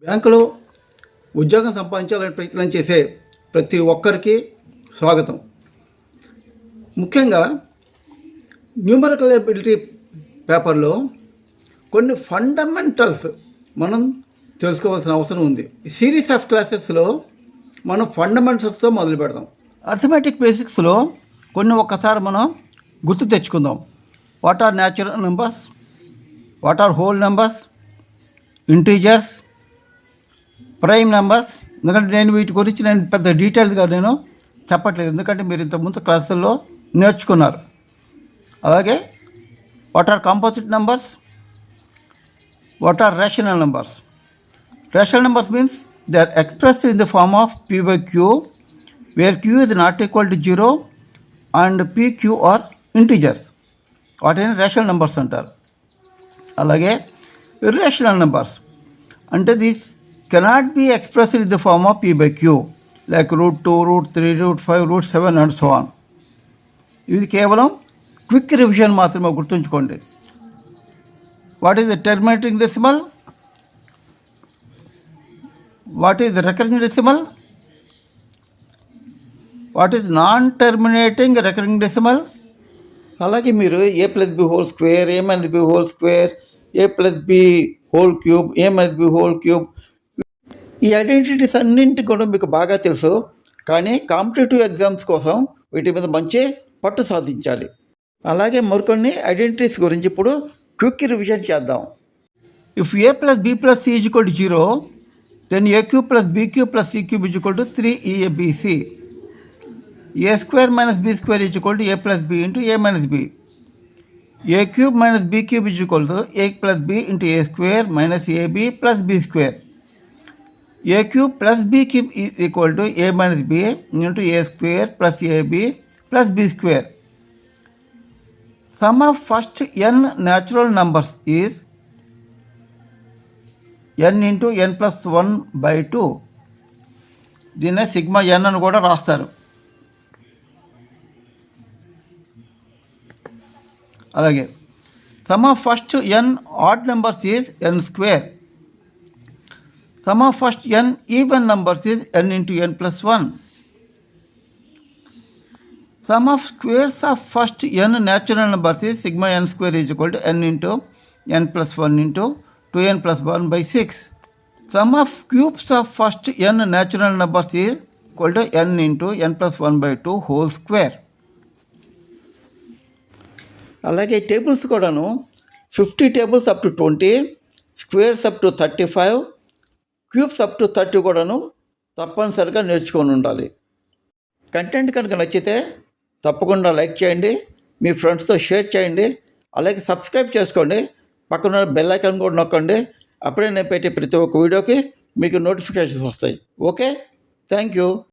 బ్యాంకులో ఉద్యోగం సంపాదించాలని ప్రయత్నం చేసే ప్రతి ఒక్కరికి స్వాగతం. ముఖ్యంగా న్యూమరికల్ ఎబిలిటీ పేపర్లో కొన్ని ఫండమెంటల్స్ మనం తెలుసుకోవాల్సిన అవసరం ఉంది. సిరీస్ ఆఫ్ క్లాసెస్లో మనం ఫండమెంటల్స్తో మొదలు పెడదాం. అర్థమెటిక్ బేసిక్స్లో కొన్ని ఒక్కసారి మనం గుర్తు తెచ్చుకుందాం. What are natural numbers, what are whole numbers, integers, prime numbers. ఎందుకంటే నేను వీటి గురించి పెద్ద డీటెయిల్స్గా నేను చెప్పట్లేదు, ఎందుకంటే మీరు ఇంతకుముందు క్లాసుల్లో నేర్చుకున్నారు. అలాగే what are composite numbers, what are rational numbers. Rational numbers means they are expressed in the form of p by q, where q is not equal to 0 and p, q are integers. వాటిని rational numbers అంటారు. అలాగే irrational numbers అంటే this cannot be expressed in the form of p by q, like √2, √3, √5, √7 and so on. ఇది కేవలం quick revision మాత్రమే, గుర్తుంచుకోండి. What is the terminating decimal, what is the recurring decimal, what is non terminating recurring decimal. అలాగే మీరు a plus b whole square, a minus b whole square, a plus b whole cube, a minus b whole cube, ఈ identities అన్నింటి కూడా మీకు బాగా తెలుసు. కానీ competitive exams కోసం వీటి మీద మంచి పట్టు సాధించాలి. అలాగే మరికొన్ని ఐడెంటిటీస్ గురించి ఇప్పుడు క్విక్ రివిజన్ చేద్దాం. If a plus b plus c is equal to 0, then a cube plus b cube plus c cube is equal to 3abc. a square minus b square is equal to a plus b into a minus b. a cube minus b cube is equal to a plus b into a square minus ab plus b square. a cube plus b cube is equal to a minus b into a square plus ab plus b square. Sum of first n natural numbers is n into n plus 1 by 2. దీన్నే sigma n అని కూడా రాస్తారు. అలాగే sum of first n odd numbers is n square. Sum of first n even numbers is n into n plus 1. Sum of squares of first n natural numbers is sigma n square is equal to n into n plus 1 into 2n plus 1 by 6. Sum of cubes of first n natural numbers is equal to n into n plus 1 by 2 whole square. అలాగే tables కూడాను 50 tables up to 20, squares up to 35, cubes up to 30 కూడాను తప్పనిసరిగా నేర్చుకొని ఉండాలి. Content కనుక నచ్చితే తప్పకుండా like చేయండి, మీ ఫ్రెండ్స్తో షేర్ చేయండి, అలాగే సబ్స్క్రైబ్ చేసుకోండి, పక్కన బెల్ ఐకాన్ కూడా నొక్కండి. అప్పుడే నేను పెట్టే ప్రతి ఒక్క వీడియోకి మీకు నోటిఫికేషన్స్ వస్తాయి. Okay, thank you.